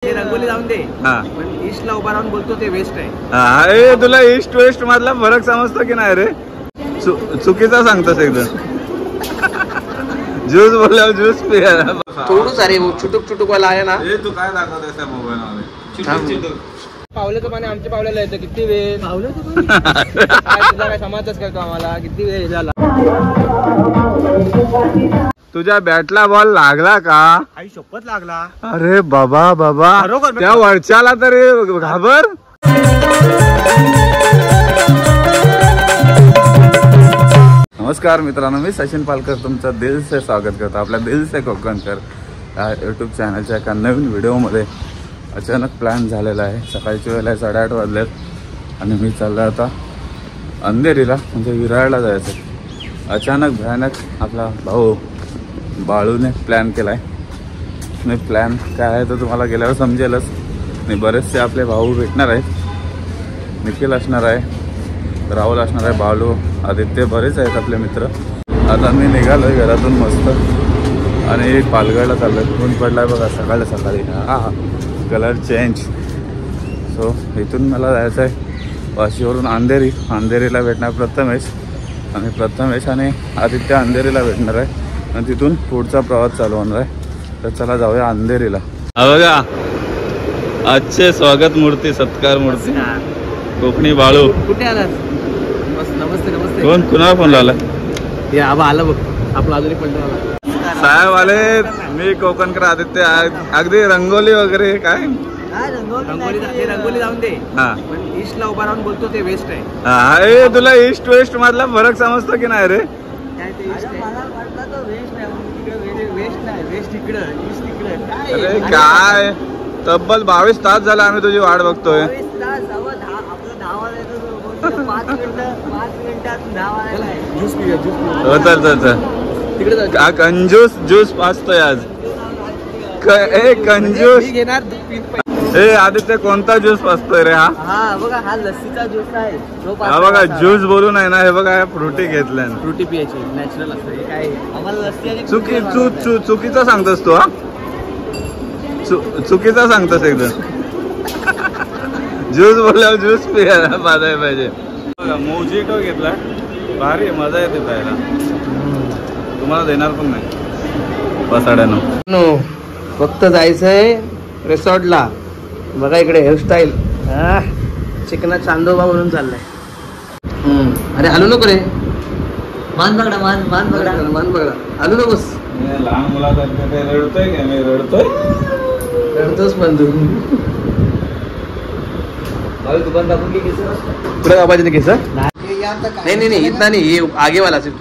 रंगोली जाऊन दे. पण ईस्टला उभा राहून बोलतो ते वेस्ट आहे. तुला ईस्ट वेस्ट मधला फरक समजतो की नाही रे? चुकीचा सांगतोस एकदम. ज्यूस बोलल्यावर ज्यूस पिया थोडूच अरे छुटुक छुटुक वाला आहे ना. तू काय दाखवतोस त्या मोबाईल मध्ये? पावलं तर पाणी आमच्या पावल्याला येतं. किती वेळ पावलं तुला काय समजतच करतो आम्हाला. किती वेळ झाला. तुझ्या बॅटला बॉल लागला का? आई शपथ लागला. अरे बाबा बाबा त्या वरच्याला तरी घाबर. नमस्कार मित्रांनो, मी सचिन पालकर तुमचं दिल से स्वागत करतो आपल्या दिल से कोकणकर या यूट्यूब चॅनलच्या एका नवीन व्हिडिओमध्ये. अचानक प्लॅन झालेला आहे. सकाळची वेळ आहे 8:30 वाजलेत आणि मी चाललो आता अंधेरीला म्हणजे विरारला जायचं. अचानक भयानक आपला भाऊ बाळूने प्लॅन केला आहे. आणि प्लॅन काय आहे तर तुम्हाला गेल्यावर समजेलच. आणि बरेचसे आपले भाऊ भेटणार आहेत. निखिल असणार आहे, राहुल असणार आहे, बाळू, आदित्य, बरेच आहेत आपले मित्र. आता मी निघालो आहे घरातून मस्त आणि पालघरला चाललो आहे. ऊन पडला आहे बघा सकाळी. Colour change. सो इथून मला जायचं आहे वाशीवरून अंधेरीला भेटणार प्रथमेश आणि प्रथमेश आणि आदित्य अंधेरीला भेटणार आहे आणि तिथून पुढचा प्रवास चालू होणार आहे. तर चला जाऊया अंधेरीला. बघा आजचे स्वागत मूर्ती, सत्कार मूर्ती कोकणी बाळू. कुठे आला? नमस्ते नमस्ते. कोण कुणाला फोन लावला? हे आबा आला बघ आपला अजून एक पलटा साहेब आले. मी कोकणकर आदित्य. अगदी रंगोली वगैरे काय रंगोली जाऊन दे. पण ईस्टला उभा राहून बोलतो ते वेस्ट आहे. तुला ईस्ट वेस्ट मधला फरक समजतो की नाही रे? अरे काय तब्बल 22 तास झाला आम्ही तुझी वाट बघतोय. कंजूस ज्यूस पाचतोय आज. कंजूस. हे आदित्य कोणता ज्यूस पाचतोय रे? हा बघा, हा लस्सीचा ज्यूस आहे. हा बघा ज्यूस बोलू नाही ना. हे बघा फ्रुटी घेतलंय. फ्रुटी पियाची नॅचरल असतं. काय आम्हाला लस्सी चुकीचा सांगतोस तू. हा चुकीचा सांगतोस एकदम. ज्यूस बोलल्यावर ज्यूस पियाला पाजायला पाहिजे. मोजिटो घेतला, भारी मजा येते प्यायला. तुम्हाला देणार पण नाही बसाड्यानं. फक्त जायचंय रिसॉर्टला. बघा इकडे हेअरस्टाईल चिकना चांदोबा म्हणून चाललाय. अरे हलू नको रे. मान बघा हलू नकोस. लहान मुलासारखं रडतोय का? मी रडतोच पण तू. दुकान दाखवून पुढे बाबाजी केस नाही इतना नाही. हे आगे वाला असेल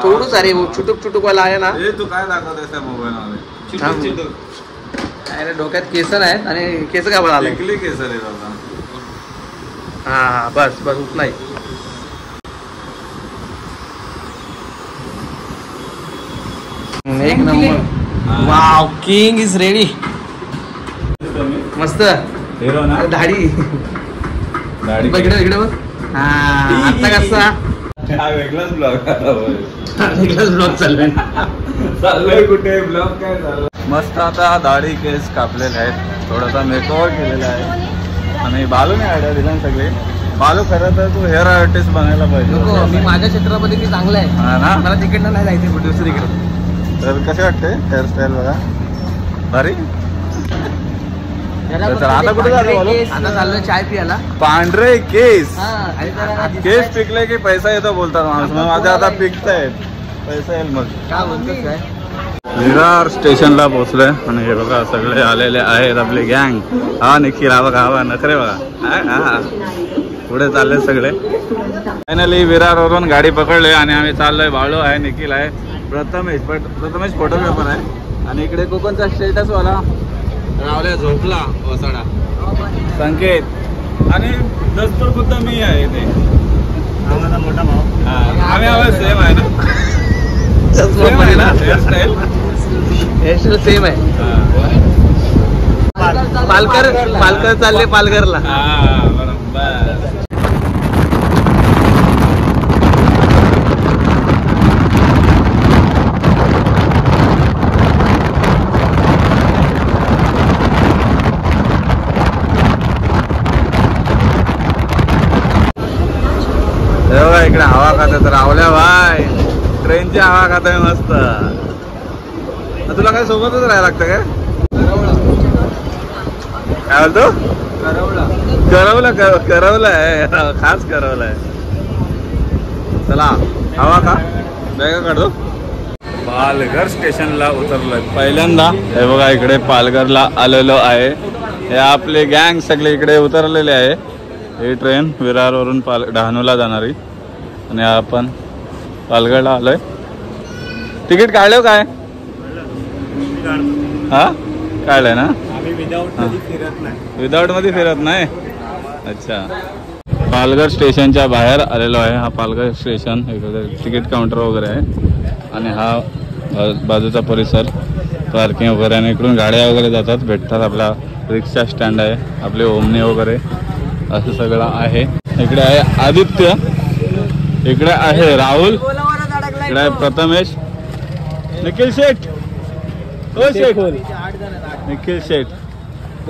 थोडूच अरे छुटुक वाला आहे ना. तू काय दाखवतोस त्या मोबाईल मध्ये? अरे डोक्यात केस नाहीत आणि केस काय बघा केस रे बाबा. हा बस उतना ही. एक number. Wow, king is ready. मस्त हिरो ना. दाढी इकडे बघ. हा आता कसा वेगळाच ब्लॉग चाललाय. कुठे ब्लॉग काय चालला? मस्त आता दाढी केस कापलेले आहेत, थोडासा मेकओव्हर केलेला आहे आणि बालूने आयडिया दिला सगळे. बालू खरं तर तू हेअर आर्टिस्ट बनायला पाहिजे. नको, मी माझ्या क्षेत्रामध्ये की चांगलं आहे. हा ना. मला तिकडनं नाही जायचं कुठे दुसरीकडे. तर कसे वाटते हेअरस्टाईल? बघा भारी. आता कुठे झालं? आता चाललोय चाय पियाला. पांढरे केस पिकले की पैसा येतो बोलतात माणूस. माझ्या आता पिकतायत, पैसा येईल. मग काय बोलतोस काय? विरार स्टेशनला पोहोचलोय आणि हे बघा सगळे आलेले आहेत आपले गँग. हा निखिल, हा बघा, हा नखरे बघा. हा पुढे चालले सगळे. फायनली विरारवरून गाडी पकडलोय आणि आम्ही चाललोय. बाळू आहे, निखिल आहे, प्रथमेश फोटोग्राफर आहे आणि इकडे कोकणचा स्टेटस वाला रावल्या झोपला वसाडा, संकेत आणि दस्तूर खुद्द मी आहे इथे. माझा मोठा भाऊ. आम्ही आवाज सेम आहे ना. सेम आहे ना हेअरस्टाईल सेम आहे. पालकर चालले पालघरला. बरोबर. तर रावल्या भाई ट्रेनची हवा खाताय मस्त. तुला काय सोबतच राहायला लागतं काय? काय बोलतो? करवलं आहे, खास करवलं आहे. चला हवा का बॅगा काढतो. पालघर स्टेशनला उतरलोय पहिल्यांदा. हे बघा इकडे पालघरला आलेलो आहे. हे आपले गँग सगळे इकडे उतरलेले आहे. ही ट्रेन विरारवरून डहाणूला जाणारी आणि आपण पालघरला आलोय. तिकीट काढलं काय? हा काढलंय ना. विदाऊट मध्ये फिरत नाही. अच्छा. पालघर स्टेशनच्या बाहेर आलेलो आहे. हा पालघर स्टेशन. इकडे तिकीट काउंटर वगैरे आहे आणि हा बाजूचा परिसर पार्किंग वगैरे. आणि इकडून गाड्या वगैरे जातात भेटतात. आपला रिक्षा स्टँड आहे, आपले ओमनी वगैरे असं सगळं आहे. इकडे आहे आदित्य, इकडे आहे राहुल, इकडे आहे प्रथमेश, निखिल शेठ, हो शेठ, निखिल शेठ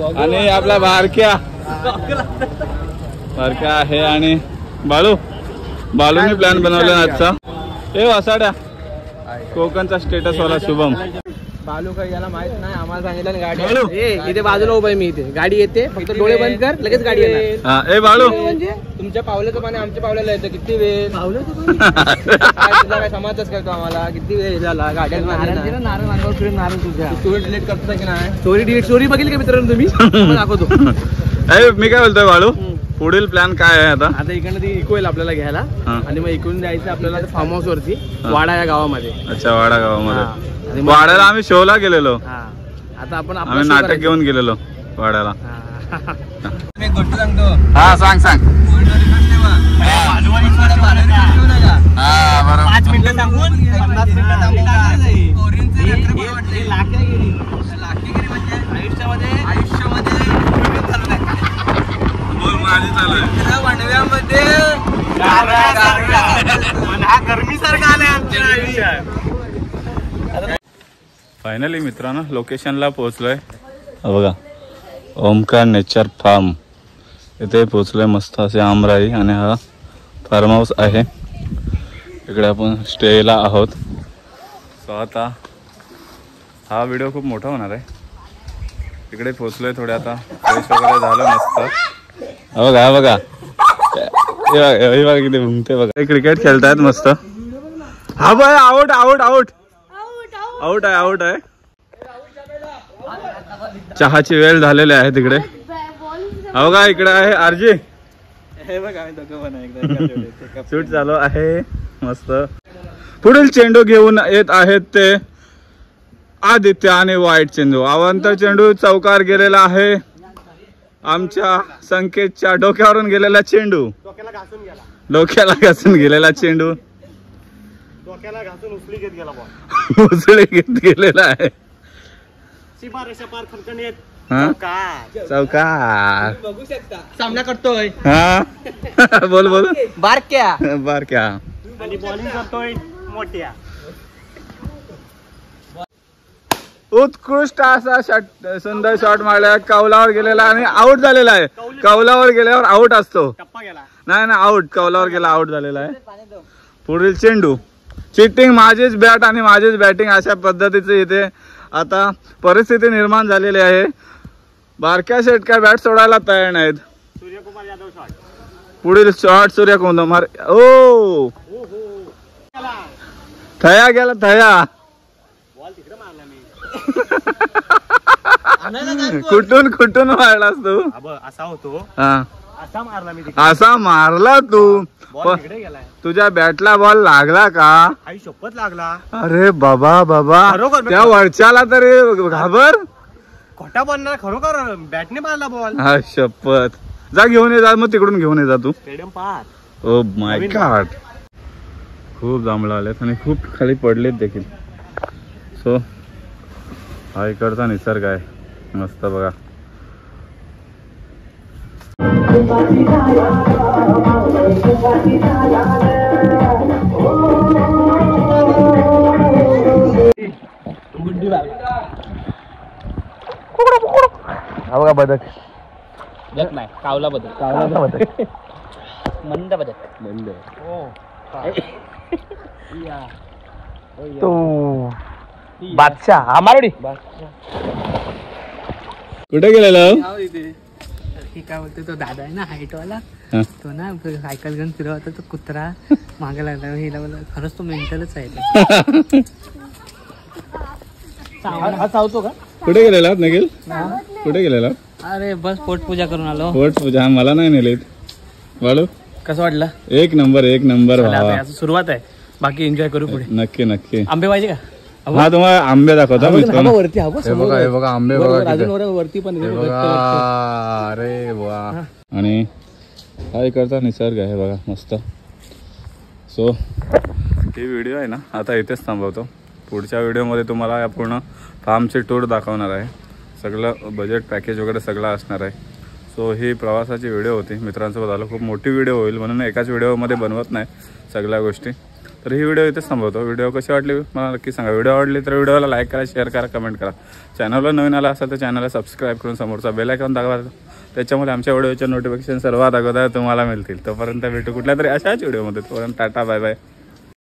आणि आपला बारक्या आहे आणि बाळूने प्लॅन बनवला आजचा. हे वासाड्या कोकणचा स्टेटस वाला शुभम. बालू का याला माहित नाही, आम्हाला सांगितलं गाडी इथे बाजूला उभा आहे. मी इथे गाडी येते, फक्त डोळे बंद कर लगेच गाडी येणार. ए बाळू म्हणजे तुमच्या पावलाचं पाणी आमच्या पावल्याला येतं. किती वेळ तुला काय समाजच करतो आम्हाला. किती वेळ झाला गाड्या नारळ तुझ्या स्टोरी डिलीट करतो की नाही? स्टोरी बघितली का मित्रांनो तुम्ही? दाखवतो. मी काय बोलतोय बाळू, पुढील प्लॅन काय आहे आता? आता इकडनं ती इको येईल आपल्याला घ्यायला आणि मग इकडून जायचं आपल्याला फार्म हाऊस वरती वाडा या गावामध्ये. अच्छा वाडा गावामध्ये. वाड्याला आम्ही शोला गेलेलो. आता आम्ही नाटक घेऊन गेलेलो वाड्याला. मी गोष्ट सांगतो. हा सांग. 5 मिनिटं सांगून 50 मिनिटं फायनली मित्रांनो लोकेशनला पोहोचलोय. बघा ओमकार नेचर फार्म इथे पोहोचलोय. मस्त असे आमराई आणि हा फार्म हाऊस आहे. इकडे आपण स्टेला आहोत. सो आता हा व्हिडिओ खूप मोठा होणार आहे. इकडे पोहोचलोय थोडे आता फ्रेश वगैरे झालं मस्त. बघा हे बघा किती भुंगते बघा. क्रिकेट खेळतायत मस्त. हा बाय आउट आहे. चहाची वेळ झालेली आहे तिकडे. बघा इकडे आहे आरजी. शूट चालू आहे मस्त. पुढील चेंडू घेऊन येत आहेत ते आदित्य आणि वाईट चेंडू. अवंत चेंडू चौकार गेलेला आहे. आमच्या संकेतच्या डोक्यावरून गेलेला चेंडू, डोक्याला घासून गेलेला चेंडू, डोक्याला घासून उचली घेत गेला बॉल. उचली घेत गेलेला आहे. चौकार बघू शकता सामना करतोय. हा बोल बारक्या आणि बॉलिंग करतोय मोठ्या. उत्कृष्ट असा शॉट, सुंदर शॉट मारला. कौलावर गेलेला आणि आउट झालेला आहे. कौलावर गेल्यावर आउट असतो. नाही आउट. कौलावर गेला आउट झालेला आहे. पुढील चेंडू चिटिंग, माझीच बॅट आणि माझीच बॅटिंग अशा पद्धतीचे इथे आता परिस्थिती निर्माण झालेली आहे. बारक्या शेट काय बॅट सोडायला तयार नाहीत. सूर्यकुमार यादव शॉट. पुढील शॉट सूर्यकुमार. ओ थया गेला थया. बॉल तिकडे मारला मी. कुठून मारलास तू? असा होतो. हा असा मारला मी. असा मारला तू. बॉल तिकडे गेलाय. तुझ्या बॅटला बॉल लागला का? आई शपथ लागला. अरे बाबा त्या वरच्याला तरी घाबर. खोटा बोलणार खरोखर बॅटने मारला बॉल. हा शपथ. जा घेऊन ये जा. मग तिकडून घेऊन ये जा तू. स्टेडियम पार. Oh my God. खूप जांभळं आलेत आणि खूप खाली पडलेत देखील. सो हा इकडचा निसर्ग आहे मस्त बघा. हा बघा बदक. नाही कावला बदक. मंद बदक. बंद. तो बादशाह आमारडी कुठे गेलेला काय बोलतो तो दादा आहे ना हाईट वाला हा. तो ना सायकल घेऊन फिरवता तो कुत्रा मागे लागला हिला बोला खरंच तो मेंटलच आहे हा चावतो का? कुठे गेलेला निखिल कुठे गेलेला अरे बस पोटपूजा करून आलो पोट पूजा मला नाही नेलीत बाळू कसं वाटलं? एक नंबर भावा आता सुरुवात आहे बाकी एन्जॉय करू पुढे. नक्की नक्की आंबे पाहिजे का? हा तुम्हाला आंबे दाखवता मित्रांनो. वरती हे बघा आंबे बघा किती. वरती पण हे बघा अरे वा आणि काय करता निसर्ग आहे बघा मस्त. सो ही व्हिडिओ आहे ना आता इथेच थांबवतो. पुढच्या व्हिडिओमध्ये तुम्हाला या पूर्ण फार्मची टूर दाखवणार आहे. सगळं बजेट पॅकेज वगैरे सगळं असणार आहे. सो ही प्रवासाची व्हिडिओ होती मित्रांसोबत आलो. खूप मोठी व्हिडिओ होईल म्हणून एकाच व्हिडिओमध्ये बनवत नाही सगळ्या गोष्टी. तर ही व्हिडिओ इथेच थांबवतो. व्हिडिओ कशी वाटली मला नक्की सांगा. व्हिडिओ आवडली तर व्हिडिओला लाईक करा, शेअर करा, कमेंट करा. चॅनलला नवीन आला असेल तर चॅनलला सबस्क्राईब करून समोरचा बेल आयकॉन दाखवा. त्याच्यामुळे आमच्या व्हिडिओचे नोटिफिकेशन सर्वात अगोदर तुम्हाला मिळतील. तोपर्यंत भेटू कुठल्या तरी अशाच व्हिडिओमध्ये. तोपर्यंत टाटा बाय बाय.